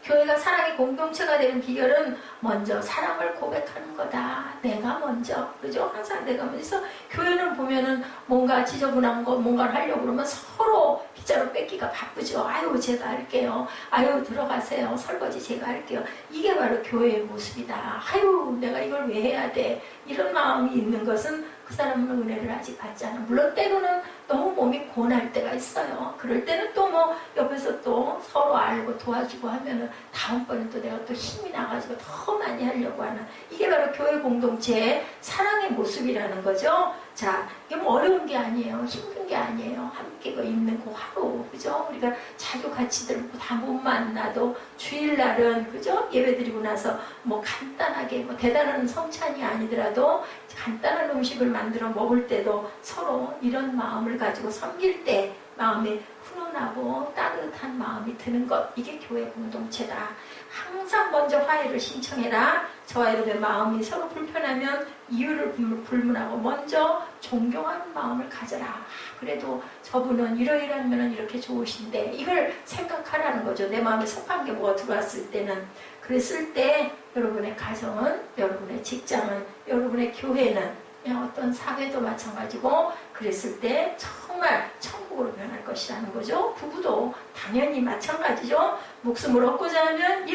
교회가 사랑의 공동체가 되는 비결은 먼저 사랑을 고백하는 거다. 내가 먼저. 그죠? 항상 내가 먼저. 교회는 보면은 뭔가 지저분한 거, 뭔가를 하려고 그러면 서로 빗자루 뺏기가 바쁘죠. 아유, 제가 할게요. 아유, 들어가세요. 설거지 제가 할게요. 이게 바로 교회의 모습이다. 아유, 내가 이걸 왜 해야 돼? 이런 마음이 있는 것은 그 사람은 은혜를 아직 받지 않아. 물론 때로는 너무 몸이 고날 때가 있어요. 그럴 때는 또 뭐 옆에서 또 서로 알고 도와주고 하면은 다음번에 또 내가 또 힘이 나가지고 더 많이 하려고 하는 이게 바로 교회 공동체의 사랑의 모습이라는 거죠. 자, 이게 뭐 어려운 게 아니에요. 힘든 게 아니에요. 함께 있는 그 하루, 그죠? 우리가 자주 같이들 다 못 만나도 주일날은, 그죠? 예배드리고 나서 뭐 간단하게, 뭐 대단한 성찬이 아니더라도 간단한 음식을 만들어 먹을 때도 서로 이런 마음을 가지고 섬길 때 마음에 훈훈하고 따뜻한 마음이 드는 것, 이게 교회 공동체다. 항상 먼저 화해를 신청해라. 저와 여러분의 마음이 서로 불편하면 이유를 불문하고 먼저 존경하는 마음을 가져라. 그래도 저분은 이러이러하면 이렇게 좋으신데, 이걸 생각하라는 거죠. 내 마음에 섭한 게 뭐가 들어왔을 때는. 그랬을 때 여러분의 가정은, 여러분의 직장은, 여러분의 교회는, 어떤 사회도 마찬가지고, 그랬을 때 정말 천국으로 변할 것이라는 거죠. 부부도 당연히 마찬가지죠. 목숨을 얻고자 하면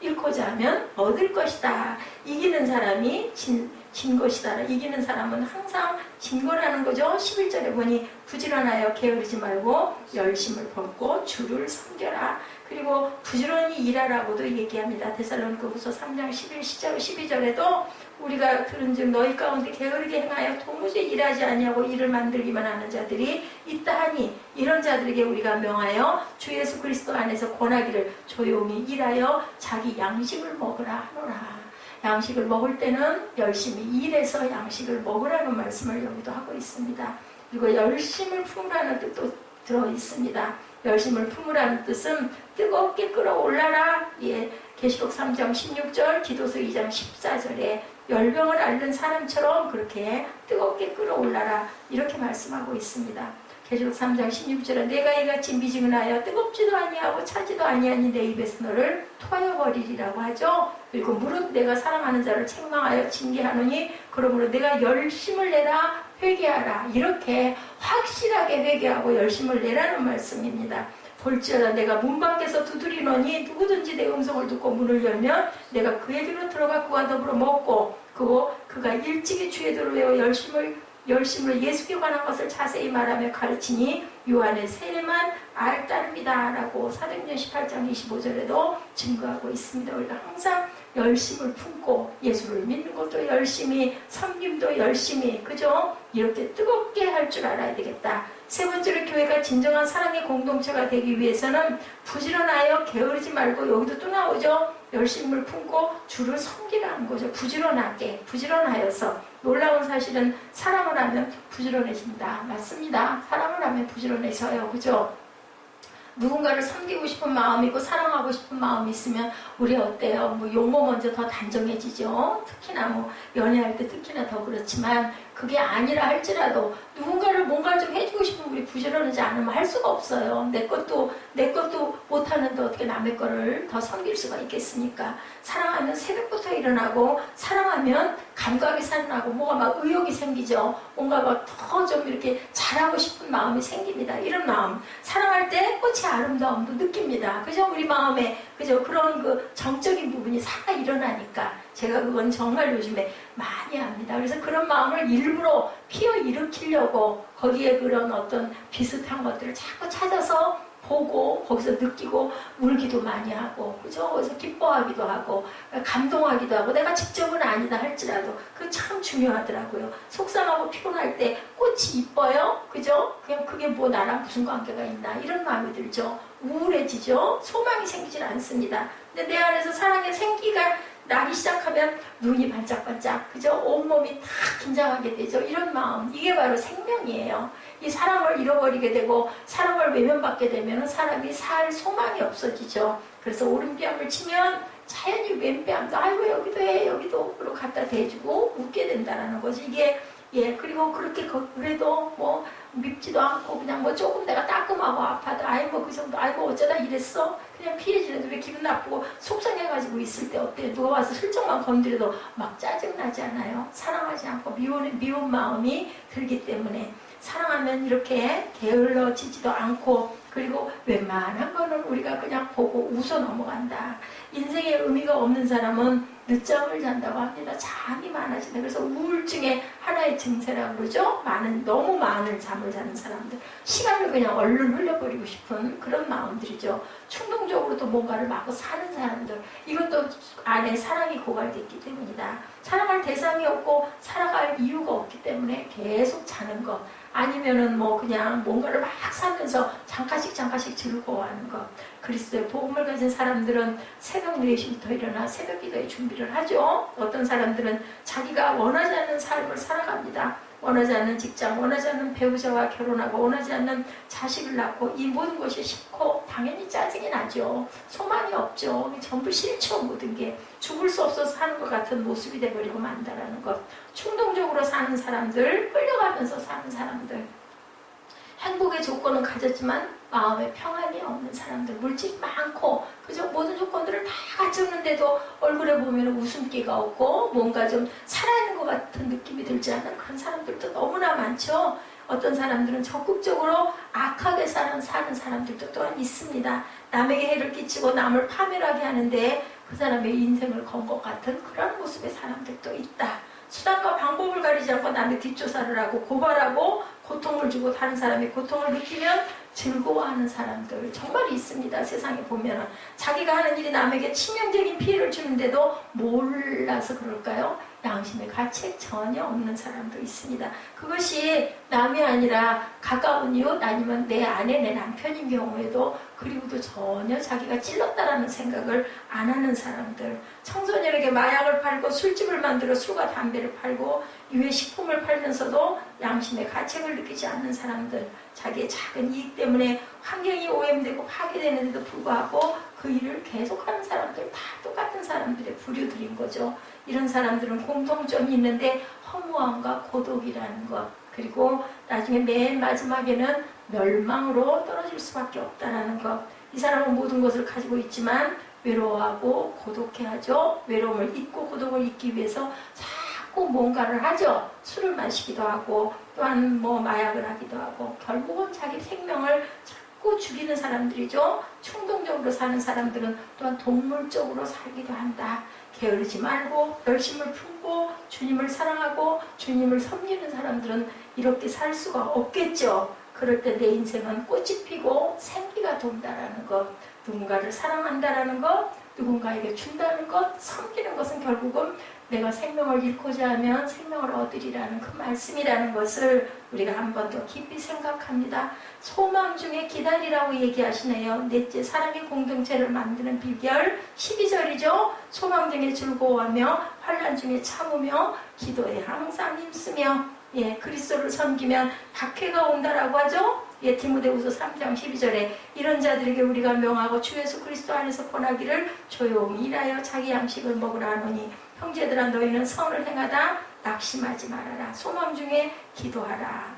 잃고자 하면 얻을 것이다. 이기는 사람이 진 것이다. 이기는 사람은 항상 진 거라는 거죠. 11절에 보니 부지런하여 게으르지 말고 열심을 벗고 주를 섬겨라. 그리고 부지런히 일하라고도 얘기합니다. 데살로니가후서 3장 12절에도 우리가 들은즉 너희 가운데 게으르게 행하여 도무지 일하지 아니하고 일을 만들기만 하는 자들이 있다 하니, 이런 자들에게 우리가 명하여 주 예수 그리스도 안에서 권하기를 조용히 일하여 자기 양식을 먹으라 하노라. 양식을 먹을 때는 열심히 일해서 양식을 먹으라는 말씀을 여기도 하고 있습니다. 그리고 열심을 품으라는 뜻도 들어 있습니다. 열심을 품으라는 뜻은 뜨겁게 끓어올라라. 예, 계시록 3장 16절, 기도서 2장 14절에 열병을 앓는 사람처럼 그렇게 뜨겁게 끓어올라라, 이렇게 말씀하고 있습니다. 계시록 3장 16절에 내가 이같이 미지근하여 뜨겁지도 아니하고 차지도 아니하니 내 입에서 너를 토하여버리리라고 하죠. 그리고 무릇 내가 사랑하는 자를 책망하여 징계하노니 그러므로 내가 열심을 내라 회개하라, 이렇게 확실하게 회개하고 열심을 내라는 말씀입니다. 볼지어다 내가 문 밖에서 두드리노니 누구든지 내 음성을 듣고 문을 열면 내가 그에게로 들어가 그와 더불어 먹고 그가 일찍이 주의 들어오여 열심을 예수께 관한 것을 자세히 말하며 가르치니 요한의 세례만 알따릅니다 라고 사도행전 18장 25절에도 증거하고 있습니다. 우리가 항상 열심을 품고 예수를 믿는 것도 열심히, 섬김도 열심히, 그죠? 이렇게 뜨겁게 할 줄 알아야 되겠다. 세 번째로 교회가 진정한 사랑의 공동체가 되기 위해서는 부지런하여 게으르지 말고, 여기도 또 나오죠. 열심을 품고 주를 섬기라는 거죠. 부지런하여서. 놀라운 사실은 사랑을 하면 부지런해진다. 맞습니다. 사랑을 하면 부지런해져요. 그죠? 누군가를 섬기고 싶은 마음이고 사랑하고 싶은 마음이 있으면 우리 어때요? 용모 먼저 더 단정해지죠. 특히나 연애할 때 특히나 더 그렇지만, 그게 아니라 할지라도 누군가를 뭔가를 좀 해주고 싶으면 우리 부지런하지 않으면 할 수가 없어요. 내 것도 못하는데 어떻게 남의 거를 더 섬길 수가 있겠습니까? 사랑하면 새벽부터 일어나고, 사랑하면 감각이 살아나고, 뭐가 막 의욕이 생기죠. 뭔가 막 더 좀 이렇게 잘하고 싶은 마음이 생깁니다. 이런 마음, 사랑할 때 꽃의 아름다움도 느낍니다. 그죠? 우리 마음에, 그죠? 그런 그 정적인 부분이 살아 일어나니까 제가 그건 정말 요즘에 많이 합니다. 그래서 그런 마음을 일부러 피어 일으키려고 거기에 그런 어떤 비슷한 것들을 자꾸 찾아서 보고 거기서 느끼고 울기도 많이 하고, 그죠? 거기서 기뻐하기도 하고 감동하기도 하고, 내가 직접은 아니다 할지라도 그 참 중요하더라고요. 속상하고 피곤할 때 꽃이 이뻐요, 그죠? 그냥 그게 뭐 나랑 무슨 관계가 있나, 이런 마음이 들죠. 우울해지죠. 소망이 생기질 않습니다. 근데 내 안에서 사랑의 생기가 나기 시작하면 눈이 반짝반짝, 그죠? 온몸이 다 긴장하게 되죠. 이런 마음, 이게 바로 생명이에요. 이 사랑을 잃어버리게 되고 사랑을 외면받게 되면 사람이 살 소망이 없어지죠. 그래서 오른뺨을 치면 자연히 왼뺨도 아이고 여기도 해 여기도 갖다 대주고 웃게 된다는 거지. 이게 그리고 그렇게 그래도 밉지도 않고 그냥 조금 내가 따끔하고 아파도 그 정도, 아이고 어쩌다 이랬어, 그냥 피해지는데 왜 기분 나쁘고 속상해가지고 있을 때 어때요? 누가 와서 슬쩍만 건드려도 막 짜증나지 않아요? 사랑하지 않고 미운 마음이 들기 때문에, 사랑하면 이렇게 게을러지지도 않고, 그리고 웬만한 거는 우리가 그냥 보고 웃어 넘어간다. 인생에 의미가 없는 사람은 늦잠을 잔다고 합니다. 잠이 많아진다. 그래서 우울증의 하나의 증세라고 그러죠. 너무 많은 잠을 자는 사람들, 시간을 그냥 얼른 흘려버리고 싶은 그런 마음들이죠. 충동적으로도 뭔가를 마구 사는 사람들, 이것도 안에 사랑이 고갈됐기 때문이다. 사랑할 대상이 없고 살아갈 이유가 없기 때문에 계속 자는 것, 아니면은 그냥 뭔가를 막 사면서 잠깐씩 즐거워하는 것. 그리스도의 복음을 가진 사람들은 새벽 4시부터 일어나 새벽 기도에 준비를 하죠. 어떤 사람들은 자기가 원하지 않는 삶을 살아갑니다. 원하지 않는 직장, 원하지 않는 배우자와 결혼하고 원하지 않는 자식을 낳고 이 모든 것이 싫고 당연히 짜증이 나죠. 소망이 없죠. 전부 싫죠. 모든 게 죽을 수 없어서 사는 것 같은 모습이 돼버리고 만다라는 것. 충동적으로 사는 사람들, 끌려가면서 사는 사람들, 행복의 조건은 가졌지만 마음에 평안이 없는 사람들, 물질이 많고 그저 모든 조건들을 다 갖췄는데도 얼굴에 보면 웃음기가 없고 뭔가 좀 살아있는 것 같은 느낌이 들지 않는 그런 사람들도 너무나 많죠. 어떤 사람들은 적극적으로 악하게 사는 사람들도 또한 있습니다. 남에게 해를 끼치고 남을 파멸하게 하는데 그 사람의 인생을 건 것 같은 그런 모습의 사람들도 있다. 수단과 방법을 가리지 않고 남의 뒷조사를 하고 고발하고 고통을 주고 다른 사람이 고통을 느끼면 즐거워하는 사람들 정말 있습니다. 세상에 보면 자기가 하는 일이 남에게 치명적인 피해를 주는데도 몰라서 그럴까요? 양심의 가책 전혀 없는 사람도 있습니다. 그것이 남이 아니라 가까운 이웃 아니면 내 아내, 내 남편인 경우에도 그리고도 전혀 자기가 찔렀다라는 생각을 안 하는 사람들, 청소년에게 마약을 팔고 술집을 만들어 술과 담배를 팔고 유해 식품을 팔면서도 양심의 가책을 느끼지 않는 사람들, 자기의 작은 이익 때문에 환경이 오염되고 파괴되는데도 불구하고 그 일을 계속하는 사람들, 다 똑같은 사람들의 부류들인 거죠. 이런 사람들은 공통점이 있는데 허무함과 고독이라는 것, 그리고 나중에 맨 마지막에는 멸망으로 떨어질 수밖에 없다는 것. 이 사람은 모든 것을 가지고 있지만 외로워하고 고독해하죠. 외로움을 잊고 고독을 잊기 위해서 자꾸 뭔가를 하죠. 술을 마시기도 하고 또한 마약을 하기도 하고 결국은 자기 생명을 자꾸 죽이는 사람들이죠. 충동적으로 사는 사람들은 또한 동물적으로 살기도 한다. 게으르지 말고 열심을 품고 주님을 사랑하고 주님을 섬기는 사람들은 이렇게 살 수가 없겠죠. 그럴 때 내 인생은 꽃이 피고 생기가 돈다라는 것, 누군가를 사랑한다라는 것, 누군가에게 준다는 것, 섬기는 것은 결국은 내가 생명을 잃고자 하면 생명을 얻으리라는 그 말씀이라는 것을 우리가 한 번 더 깊이 생각합니다. 소망 중에 기다리라고 얘기하시네요. 넷째, 사랑의 공동체를 만드는 비결 12절이죠. 소망 중에 즐거워하며 환난 중에 참으며 기도에 항상 힘쓰며 그리스도를 섬기면 박해가 온다라고 하죠. 디모데후서 3장 12절에 이런 자들에게 우리가 명하고 주 예수 그리스도 안에서 권하기를 조용히 일하여 자기 양식을 먹으라 하노니 형제들아 너희는 선을 행하다 낙심하지 말아라. 소망 중에 기도하라.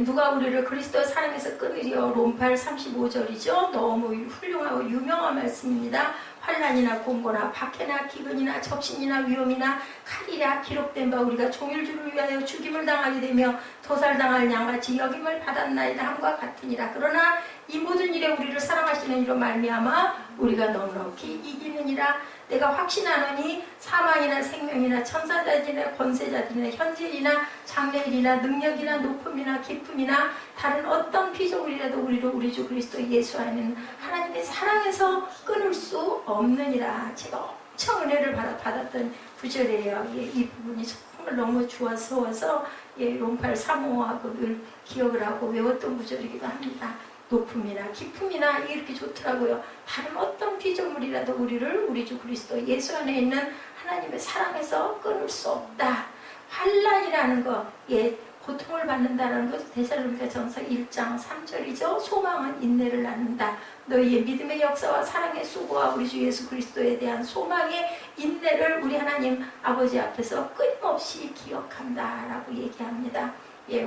누가 우리를 그리스도의 사랑에서 끊으리요. 롬팔 35절이죠. 너무 훌륭하고 유명한 말씀입니다. 환난이나 공고나 박해나 기근이나 적신이나 위험이나 칼이라 기록된 바 우리가 종일주를 위하여 죽임을 당하게 되며 도살당할 양같이 여김을 받았나이다 함과 같으니라. 그러나 이 모든 일에 우리를 사랑하시는 이로 말미암아 우리가 넉넉히 이기느니라. 내가 확신하노니 사망이나 생명이나 천사자들이나 권세자들이나 현재일이나 장래일이나 능력이나 높음이나 깊음이나 다른 어떤 피조물이라도 우리를 우리 주 그리스도 예수 안에는 하나님의 사랑에서 끊을 수 없느니라. 제가 엄청 은혜를 받았던 구절이에요. 이 부분이 정말 너무 좋아서 롬팔 3호하고 늘 기억을 하고 외웠던 구절이기도 합니다. 높음이나 깊음이나 이렇게 좋더라고요. 다른 어떤 피조물이라도 우리를 우리 주 그리스도 예수 안에 있는 하나님의 사랑에서 끊을 수 없다. 환난이라는 것, 고통을 받는다는 것, 데살로니가 전서 1장 3절이죠. 소망은 인내를 낳는다. 너희의 믿음의 역사와 사랑의 수고와 우리 주 예수 그리스도에 대한 소망의 인내를 우리 하나님 아버지 앞에서 끊임없이 기억한다 라고 얘기합니다.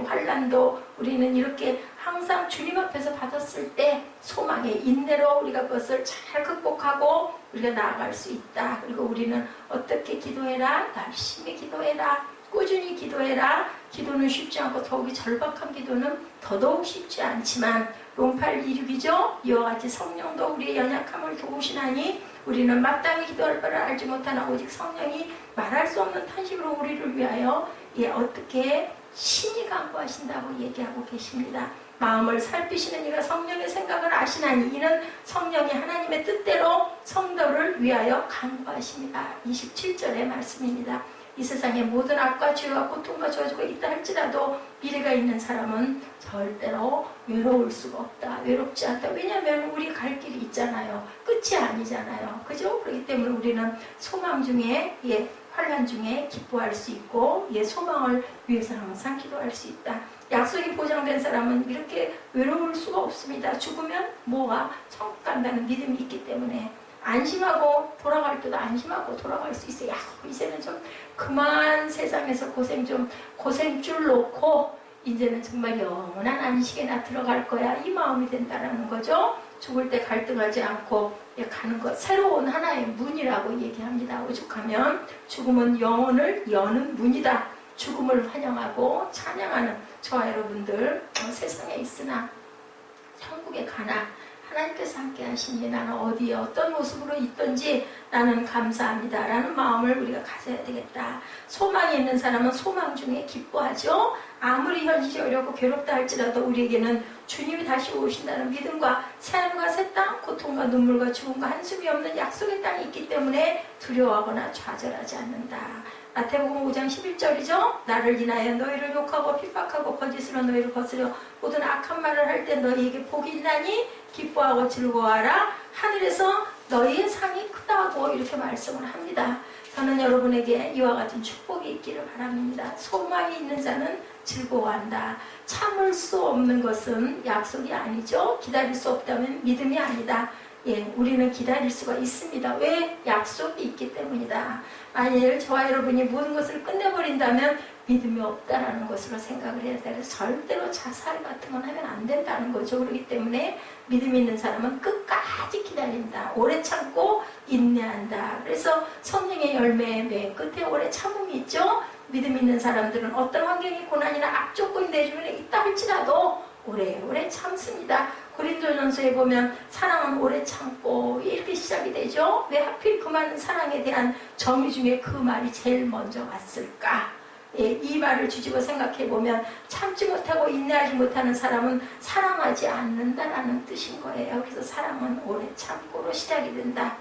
환난도 우리는 이렇게 항상 주님 앞에서 받았을 때 소망의 인내로 우리가 그것을 잘 극복하고 우리가 나아갈 수 있다. 그리고 우리는 어떻게 기도해라? 열심히 기도해라. 꾸준히 기도해라. 기도는 쉽지 않고 더욱이 절박한 기도는 더더욱 쉽지 않지만 롬팔 26이죠. 이와 같이 성령도 우리의 연약함을 도우시나니 우리는 마땅히 기도할 바를 알지 못하나 오직 성령이 말할 수 없는 탄식으로 우리를 위하여 어떻게 신이 간구하신다고 얘기하고 계십니다. 마음을 살피시는 이가 성령의 생각을 아시나니 이는 성령이 하나님의 뜻대로 성도를 위하여 간구하십니다. 27절의 말씀입니다. 이 세상에 모든 악과 죄와 고통과 저주가 있다 할지라도 미래가 있는 사람은 절대로 외로울 수가 없다. 외롭지 않다. 왜냐하면 우리 갈 길이 있잖아요. 끝이 아니잖아요. 그죠? 그렇기 때문에 우리는 소망 중에 환난 중에 기뻐할 수 있고 소망을 위해서 항상 기도할 수 있다. 약속이 보장된 사람은 이렇게 외로울 수가 없습니다. 죽으면 뭐가 천국 간다는 믿음이 있기 때문에 안심하고 돌아갈 때도 안심하고 돌아갈 수 있어요. 이제는 좀 그만 세상에서 고생줄 놓고 이제는 정말 영원한 안식에나 들어갈 거야, 이 마음이 된다는 거죠. 죽을 때 갈등하지 않고 가는 것, 새로운 하나의 문이라고 얘기합니다. 오죽하면 죽음은 영혼을 여는 문이다. 죽음을 환영하고 찬양하는 저와 여러분들, 세상에 있으나 천국에 가나 하나님께서 함께 하시니 나는 어디에 어떤 모습으로 있든지 나는 감사합니다 라는 마음을 우리가 가져야 되겠다. 소망이 있는 사람은 소망 중에 기뻐하죠. 아무리 현실이 어렵고 괴롭다 할지라도 우리에게는 주님이 다시 오신다는 믿음과 새하늘과 새 땅, 고통과 눈물과 죽음과 한숨이 없는 약속의 땅이 있기 때문에 두려워하거나 좌절하지 않는다. 마태복음 5장 11절이죠. 나를 인하여 너희를 욕하고 핍박하고 거짓으로 너희를 거스려 모든 악한 말을 할 때 너희에게 복이 있나니 기뻐하고 즐거워하라. 하늘에서 너희의 상이 크다고 이렇게 말씀을 합니다. 저는 여러분에게 이와 같은 축복이 있기를 바랍니다. 소망이 있는 자는 즐거워한다. 참을 수 없는 것은 약속이 아니죠. 기다릴 수 없다면 믿음이 아니다. 우리는 기다릴 수가 있습니다. 왜? 약속이 있기 때문이다. 만일 저와 여러분이 모든 것을 끝내버린다면 믿음이 없다라는 것으로 생각을 해야 돼. 절대로 자살 같은 건 하면 안 된다는 거죠. 그렇기 때문에 믿음 있는 사람은 끝까지 기다린다. 오래 참고 인내한다. 그래서 성령의 열매의 맨 끝에 오래 참음이 있죠. 믿음 있는 사람들은 어떤 환경이 고난이나 악조건이 내 주변에 있다 할지라도 오래오래 참습니다. 고린도전서에 보면 사랑은 오래 참고 이렇게 시작이 되죠. 왜 하필 그 많은 사랑에 대한 정의 중에 그 말이 제일 먼저 왔을까? 이 말을 뒤집어 생각해보면 참지 못하고 인내하지 못하는 사람은 사랑하지 않는다라는 뜻인 거예요. 그래서 사랑은 오래 참고로 시작이 된다.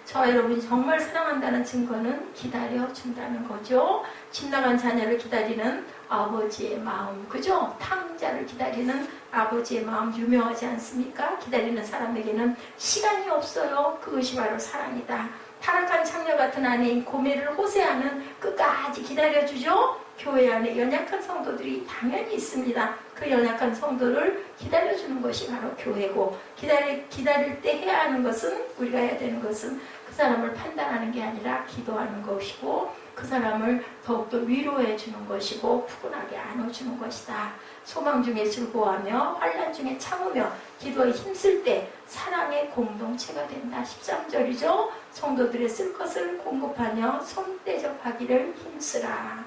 저와 여러분이 정말 사랑한다는 증거는 기다려준다는 거죠. 집 나간 자녀를 기다리는 아버지의 마음, 그죠? 탕자를 기다리는 아버지의 마음 유명하지 않습니까? 기다리는 사람에게는 시간이 없어요. 그것이 바로 사랑이다. 타락한 창녀 같은 아내인 고멜을 호세아는 끝까지 기다려주죠. 교회 안에 연약한 성도들이 당연히 있습니다. 그 연약한 성도를 기다려주는 것이 바로 교회고, 기다릴 때 해야 하는 것은, 우리가 해야 되는 것은 그 사람을 판단하는 게 아니라 기도하는 것이고, 그 사람을 더욱더 위로해 주는 것이고 푸근하게 안아주는 것이다. 소망 중에 즐거워하며 환난 중에 참으며 기도에 힘쓸 때 사랑의 공동체가 된다. 13절이죠. 성도들의 쓸 것을 공급하며 손대접하기를 힘쓰라.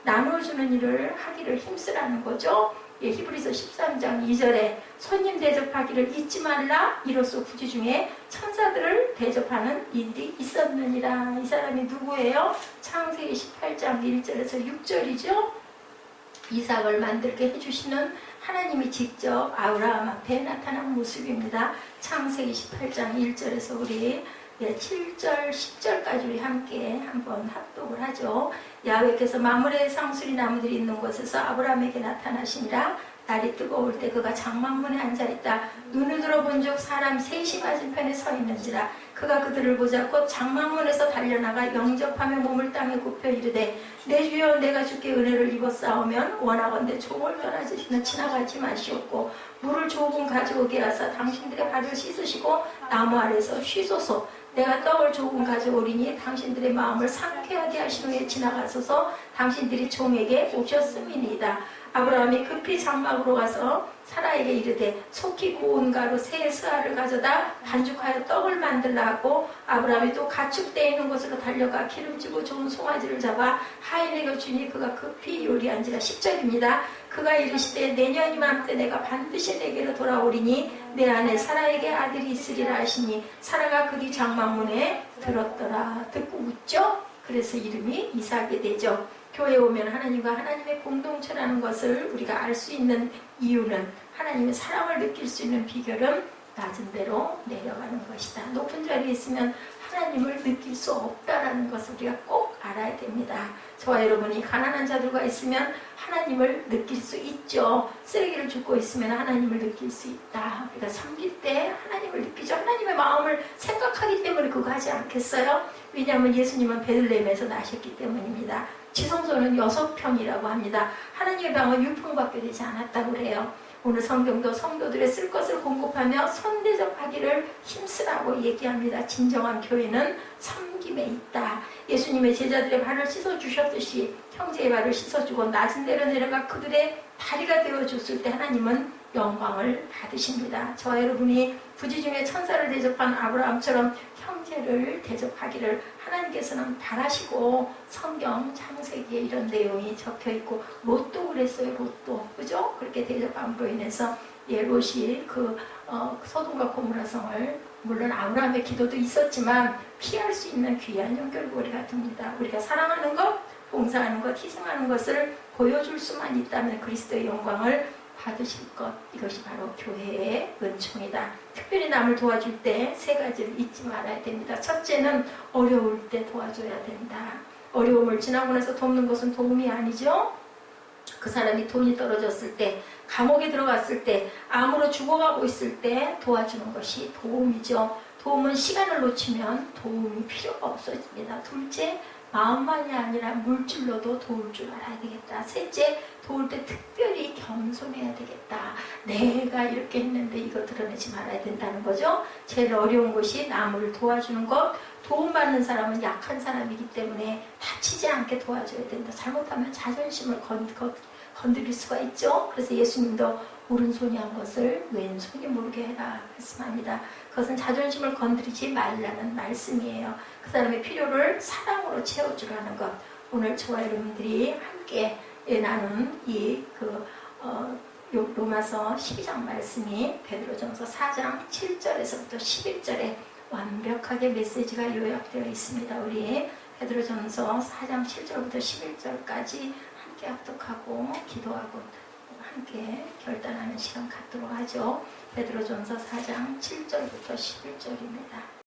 나눠주는 일을 하기를 힘쓰라는 거죠. 히브리서 13장 2절에 손님 대접하기를 잊지 말라. 이로써 구주 중에 천사들을 대접하는 일이 있었느니라. 이 사람이 누구예요? 창세기 18장 1절에서 6절이죠. 이삭을 만들게 해주시는 하나님이 직접 아브라함 앞에 나타난 모습입니다. 창세기 18장 1절에서 우리 7절, 10절까지 우리 함께 한번 합독을 하죠. 야훼께서 마므레의 상수리 나무들이 있는 곳에서 아브라함에게 나타나시니라. 날이 뜨거울 때 그가 장막문에 앉아있다. 눈을 들어본 즉 사람 셋이 맞은편에 서 있는지라. 그가 그들을 보자 곧 장막문에서 달려나가 영접하며 몸을 땅에 굽혀 이르되 내 주여 내가 주께 은혜를 입었사오면 원하건대 종을 떠나지시는 지나가지 마시옵고 물을 조금 가져오게 하사 당신들의 발을 씻으시고 나무 아래서 쉬소서. 내가 떡을 조금 가져오리니 당신들의 마음을 상쾌하게 하신 후에 지나가소서. 당신들이 종에게 오셨음이니이다. 아브라함이 급히 장막으로 가서 사라에게 이르되 속히 고운 가루 새 스아를 가져다 반죽하여 떡을 만들라 하고 아브라함이 또 가축대에 있는 곳으로 달려가 기름지고 좋은 송아지를 잡아 하인에게 주니 그가 급히 요리한지라. 10절입니다. 그가 이르시되 내년 이맘때 내가 반드시 내게로 돌아오리니 내 안에 사라에게 아들이 있으리라 하시니 사라가 그뒤 장막문에 들었더라. 듣고 웃죠. 그래서 이름이 이삭이 되죠. 교회에 오면 하나님과 하나님의 공동체라는 것을 우리가 알 수 있는 이유는, 하나님의 사랑을 느낄 수 있는 비결은 낮은 데로 내려가는 것이다. 높은 자리에 있으면 하나님을 느낄 수 없다라는 것을 우리가 꼭 알아야 됩니다. 저와 여러분이 가난한 자들과 있으면 하나님을 느낄 수 있죠. 쓰레기를 줍고 있으면 하나님을 느낄 수 있다. 우리가 섬길 때 하나님을 느끼죠. 하나님의 마음을 생각하기 때문에 그거 하지 않겠어요? 왜냐하면 예수님은 베들레헴에서 나셨기 때문입니다. 지성소는 6평이라고 합니다. 하나님의 방은 6평밖에 되지 않았다고 그래요. 오늘 성경도 성도들의 쓸 것을 공급하며 선대접하기를 힘쓰라고 얘기합니다. 진정한 교회는 섬김에 있다. 예수님의 제자들의 발을 씻어주셨듯이 형제의 발을 씻어주고 낮은 데로 내려가 그들의 다리가 되어줬을 때 하나님은 영광을 받으십니다. 저와 여러분이 부지 중에 천사를 대접한 아브라함처럼 형제를 대접하기를 하나님께서는 바라시고 성경 창세기에 이런 내용이 적혀있고 롯도 그랬어요. 롯도 그죠? 그렇게 대접함으로 인해서 롯이 소돔과 고모라 성을 물론 아브라함의 기도도 있었지만 피할 수 있는 귀한 연결고리 같습니다. 우리가 사랑하는 것, 봉사하는 것, 희생하는 것을 보여줄 수만 있다면 그리스도의 영광을 받으실 것, 이것이 바로 교회의 은총이다. 특별히 남을 도와줄 때 3가지를 잊지 말아야 됩니다. 첫째는 어려울 때 도와줘야 된다. 어려움을 지나고 나서 돕는 것은 도움이 아니죠. 그 사람이 돈이 떨어졌을 때, 감옥에 들어갔을 때, 암으로 죽어가고 있을 때 도와주는 것이 도움이죠. 도움은 시간을 놓치면 도움이 필요가 없어집니다. 둘째, 마음만이 아니라 물질로도 도울 줄 알아야 되겠다. 셋째, 도울 때 특별히 겸손해야 되겠다. 내가 이렇게 했는데 이거 드러내지 말아야 된다는 거죠. 제일 어려운 것이 남을 도와주는 것. 도움받는 사람은 약한 사람이기 때문에 다치지 않게 도와줘야 된다. 잘못하면 자존심을 건드릴 수가 있죠. 그래서 예수님도 오른손이 한 것을 왼손이 모르게 해라 말씀합니다. 그것은 자존심을 건드리지 말라는 말씀이에요. 그 사람의 필요를 사랑으로 채워주라는 것. 오늘 저와 여러분들이 함께 나눈 로마서 12장 말씀이 베드로전서 4장 7절에서부터 11절에 완벽하게 메시지가 요약되어 있습니다. 우리 베드로전서 4장 7절부터 11절까지 함께 합독하고 기도하고 함께 결단하는 시간 갖도록 하죠. 베드로전서 4장 7절부터 11절입니다.